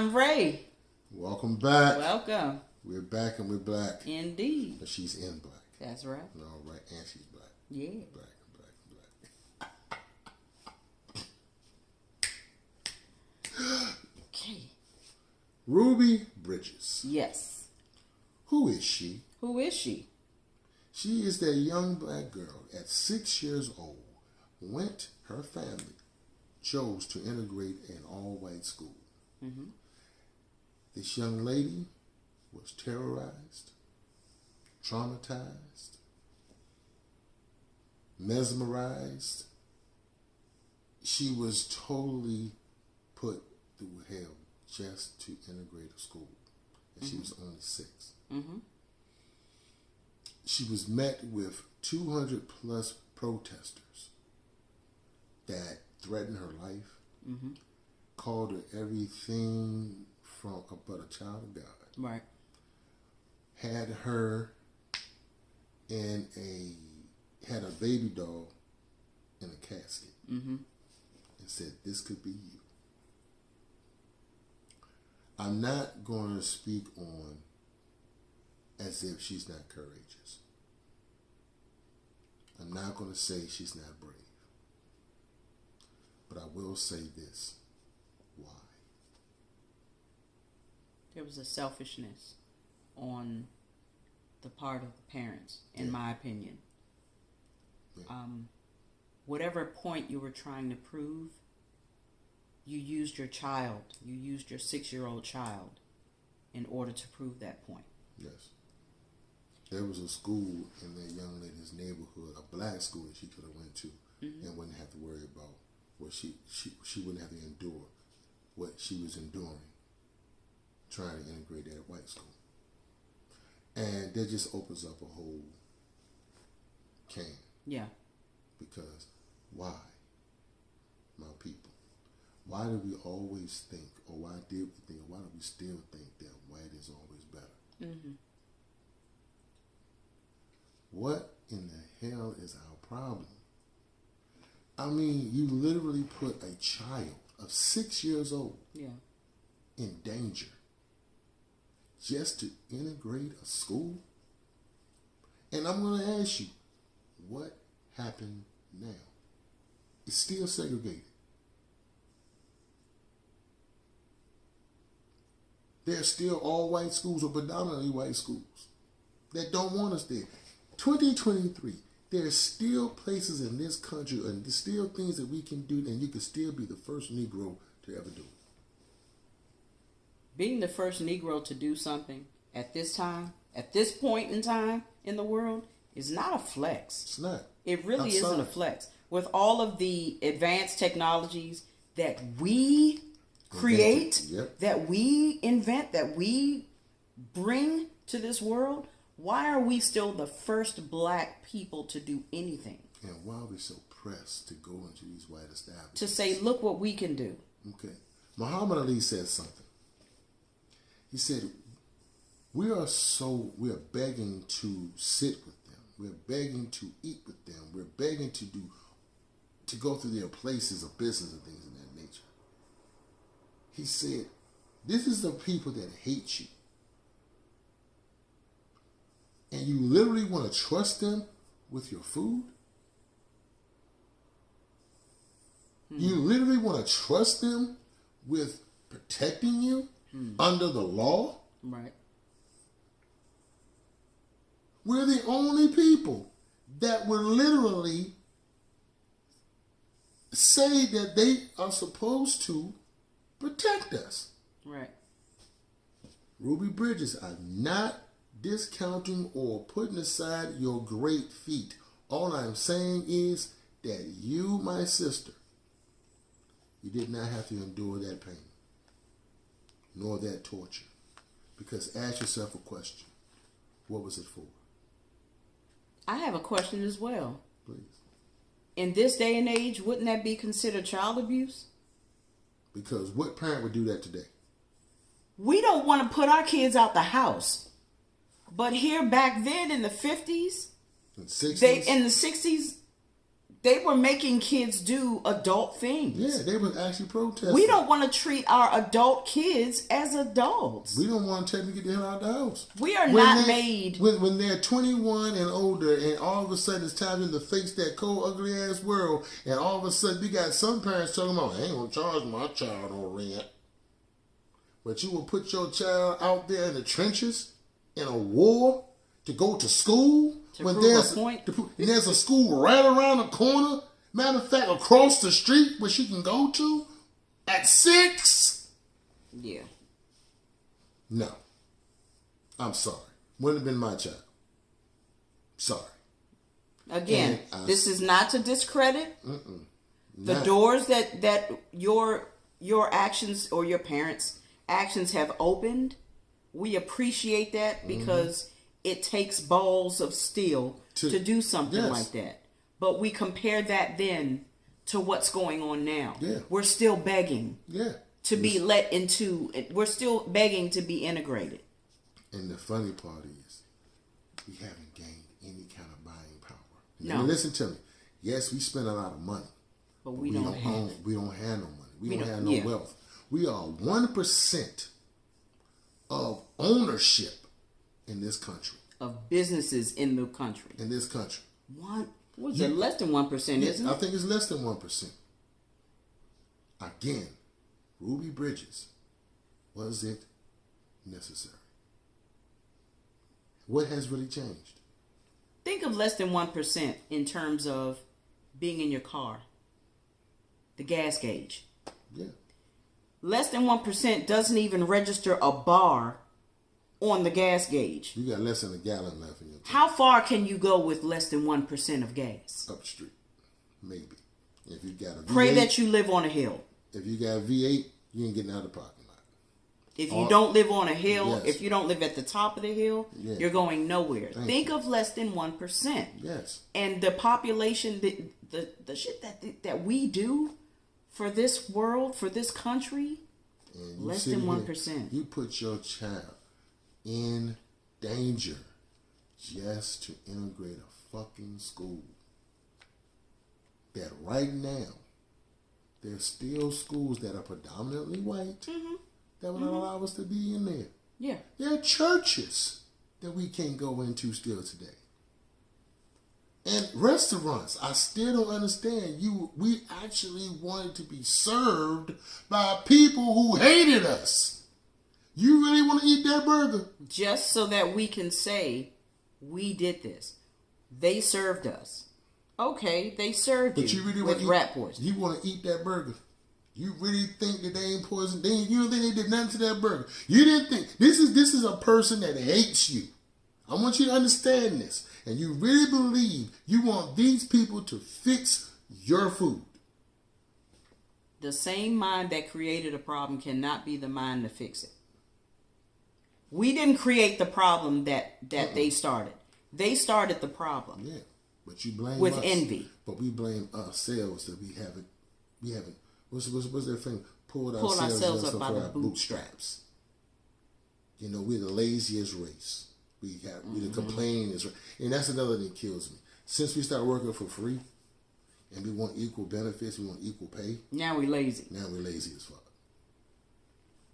I'm Ray. Welcome back. Welcome. We're back and we're black. Indeed. But she's in black. That's right. All right, and she's black. Yeah. Black. Okay. Ruby Bridges. Yes. Who is she? Who is she? She is that young black girl at 6 years old. Her family chose to integrate an all-white school. Mm-hmm. This young lady was terrorized, traumatized, mesmerized. She was totally put through hell just to integrate a school. And she was only 6. Mm-hmm. She was met with 200 plus protesters that threatened her life, called her everything from but a child of God. Right. Had her had a baby doll in a casket, and said, "This could be you." I'm not going to speak on as if she's not courageous. I'm not going to say she's not brave. But I will say this. Why? There was a selfishness on the part of the parents, in my opinion. Yeah. Whatever point you were trying to prove, you used your child, you used your 6-year-old child in order to prove that point. Yes. There was a school in that young lady's neighborhood, a black school that she could have went to and wouldn't have to worry about what she wouldn't have to endure what she was enduring trying to integrate that white school. And that just opens up a whole can. Yeah. Because why, my people? Why do we always think, or why did we think, or why do we still think that white is always better? Mm-hmm. What in the hell is our problem? I mean, you literally put a child of 6 years old in danger just to integrate a school? And I'm going to ask you, what happened now? It's still segregated. There's still all white schools or predominantly white schools that don't want us there. 2023, there's still places in this country and there's still things that we can do, and you can still be the first Negro to ever do it. Being the first Negro to do something at this time, at this point in time in the world, is not a flex. It's not. It really isn't a flex. With all of the advanced technologies that we create, that we invent, that we bring to this world, why are we still the first black people to do anything? And why are we so pressed to go into these white establishments? To say, look what we can do. Okay. Muhammad Ali said something. He said, we are begging to sit with them. We're begging to eat with them. We're begging to go through their places of business and things of that nature. He said, this is the people that hate you. And you literally want to trust them with your food? You literally want to trust them with protecting you under the law? Right. We're the only people that would literally say that they are supposed to protect us. Right. Ruby Bridges, I'm not discounting or putting aside your great feat. All I'm saying is that you, my sister, you did not have to endure that pain, nor that torture. Because ask yourself a question. What was it for? I have a question as well. Please. In this day and age, wouldn't that be considered child abuse? Because what parent would do that today? We don't want to put our kids out the house. But here back then in the 50s, In the 60s? in the 60s, They were making kids do adult things. Yeah, they were actually protesting. We don't want to treat our adult kids as adults. We don't want to tell them to get the hell out of the house. We are not made... When they're 21 and older, and all of a sudden it's time for them to face that cold, ugly-ass world, and all of a sudden we got some parents talking about, I ain't going to charge my child no rent. But you will put your child out there in the trenches, in a war, to go to school? When there's a school right around the corner, matter of fact, across the street where she can go to at 6. Yeah. No. I'm sorry. Wouldn't have been my child. Sorry. Again, this is not to discredit the doors that your actions or your parents' actions have opened. We appreciate that because it takes balls of steel to do something like that. But we compare that then to what's going on now. Yeah. We're still begging to be let into, we're still begging to be integrated. And the funny part is, we haven't gained any kind of buying power. No. Now, listen to me. Yes, we spend a lot of money. But we don't have it. We don't have no money. We don't have no wealth. We are 1% of ownership in this country. Of businesses in the country. In this country. What was it? Less than 1%, isn't it? I think it's less than 1%. Again, Ruby Bridges, was it necessary? What has really changed? Think of less than 1% in terms of being in your car. The gas gauge. Yeah. Less than 1% doesn't even register a bar on the gas gauge. You got less than a gallon left in your tank. How far can you go with less than 1% of gas? Up the street. Maybe. If you got a V8, pray that you live on a hill. If you got a V8, you ain't getting out of the parking lot. If you don't live on a hill, if you don't live at the top of the hill, you're going nowhere. Think of less than 1%. Yes. And the population, the shit that we do for this world, for this country, less than 1%. You put your child in danger just to integrate a fucking school. That right now, there's still schools that are predominantly white that will not allow us to be in there. Yeah. There are churches that we can't go into still today. And restaurants, I still don't understand. We actually wanted to be served by people who hated us. You really want to eat that burger? Just so that we can say, we did this. They served us. Okay, they served you really with rat poison. You want to eat that burger? You really think that they ain't poison? You don't think they did nothing to that burger? You didn't think this is a person that hates you. I want you to understand this, and you really believe you want these people to fix your food. The same mind that created a problem cannot be the mind to fix it. We didn't create the problem that they started. They started the problem. Yeah. But you blame with us, envy. But we blame ourselves that we haven't what's that thing? Pulled ourselves up by the bootstraps. You know, we're the laziest race. We're the complainingest race. And that's another thing that kills me. Since we started working for free and we want equal benefits, we want equal pay. Now we're lazy. Now we're lazy as fuck.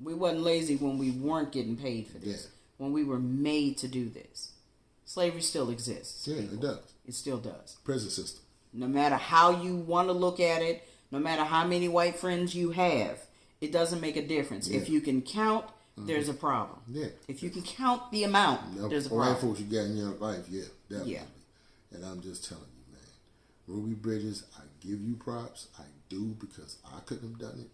We wasn't lazy when we weren't getting paid for this. Yeah. When we were made to do this. Slavery still exists. Yeah, it does. It still does. Prison system. No matter how you want to look at it, no matter how many white friends you have, it doesn't make a difference. Yeah. If you can count, there's a problem. Yeah. If you can count the amount, there's a problem. White folks you got in your life, yeah, definitely. Yeah. And I'm just telling you, man, Ruby Bridges, I give you props. I do, because I couldn't have done it.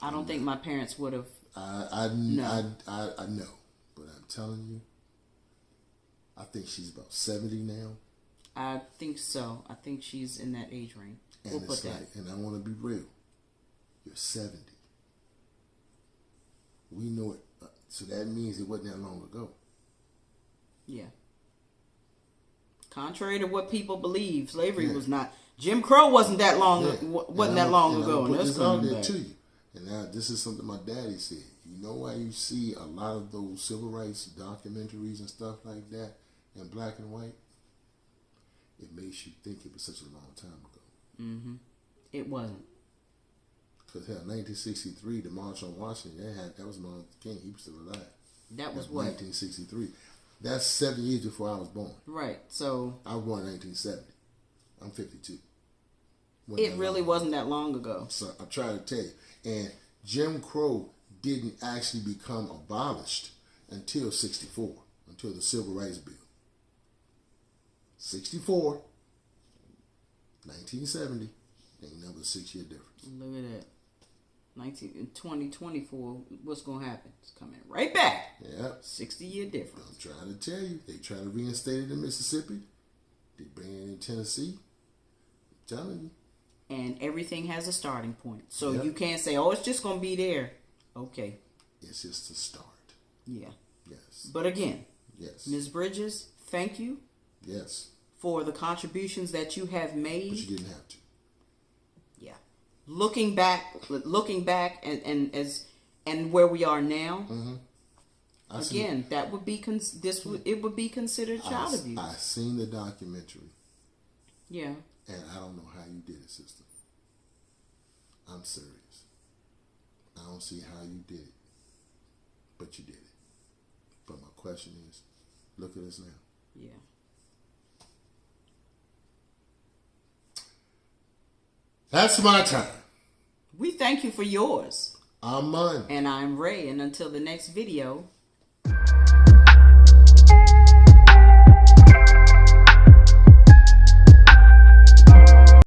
I don't think my parents would have. I know, but I'm telling you, I think she's about 70 now. I think so. I think she's in that age range. We'll put that. And I want to be real. You're 70. We know it. So that means it wasn't that long ago. Yeah. Contrary to what people believe, slavery was not. Jim Crow wasn't that long. Wasn't that long ago. And that's out there to you. And now this is something my daddy said. You know why you see a lot of those civil rights documentaries and stuff like that in black and white? It makes makes you think it was such a long time ago. Mm-hmm. It wasn't. Because hell, 1963, the March on Washington, that was Martin Luther King. He was still alive. That was what? 1963. That's 7 years before I was born. Right. So I was born in 1970. I'm 52. It really wasn't that long ago. So I'm trying to tell you. And Jim Crow didn't actually become abolished until 64, until the Civil Rights Bill. 64, 1970, ain't another 6 year difference. Look at that. 2024, what's going to happen? It's coming right back. Yep. 60-year difference. I'm trying to tell you. They try to reinstate it in Mississippi. They bring it in Tennessee. I'm telling you. And everything has a starting point. So Yep. you can't say, oh, it's just going to be there. Okay. It's just a start. Yeah. Yes. But again, Yes. Ms. Bridges, thank you. Yes. For the contributions that you have made. But you didn't have to. Yeah. Looking back and where we are now. Mm-hmm. Again, that would be it would be considered child abuse. I seen the documentary. Yeah. And I don't know how you did it, sister. I'm serious. I don't see how you did it. But you did it. But my question is, look at us now. Yeah. That's my time. We thank you for yours. I'm mine. And I'm Ray. And until the next video.